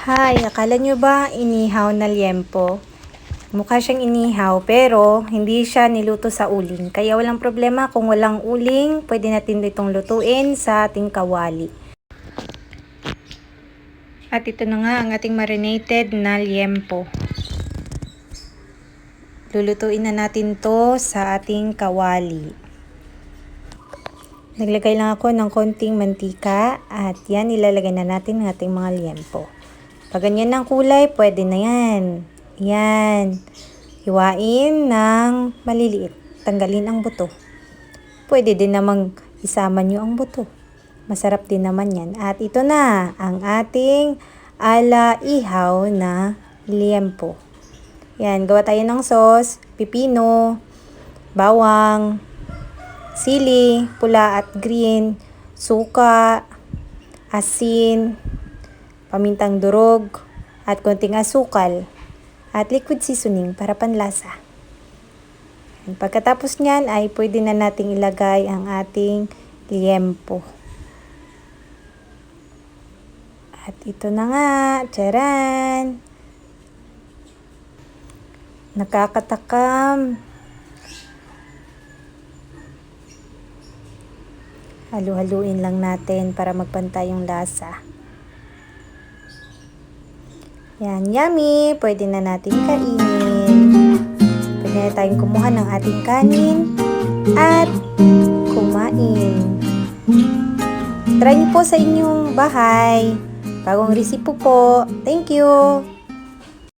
Hi, akala nyo ba inihaw na liempo? Mukha siyang inihaw pero hindi siya niluto sa uling. Kaya walang problema kung walang uling, pwede natin itong lutuin sa ating kawali. At ito na nga ang ating marinated na liempo. Lulutuin na natin to sa ating kawali. Naglagay lang ako ng konting mantika at yan ilalagay na natin ng ating mga liempo. Pag ganyan ng kulay, pwede na yan. Yan. Hiwain ng maliliit. Tanggalin ang buto. Pwede din namang isama nyo ang buto. Masarap din naman yan. At ito na ang ating ala ihaw na liempo. Yan. Gawa tayo ng sauce, pipino, bawang, sili, pula at green, suka, asin, pamintang durog, at konting asukal, at liquid seasoning para panlasa. Pagkatapos nyan ay pwede na nating ilagay ang ating liempo. At ito na nga, tsaran! Nakakatakam! Halu-haluin lang natin para magpantay yung lasa. Yan, yummy! Pwede na natin kainin. Pwede na tayong kumuha ng ating kanin at kumain. Try niyo po sa inyong bahay. Bagong resipo po. Thank you!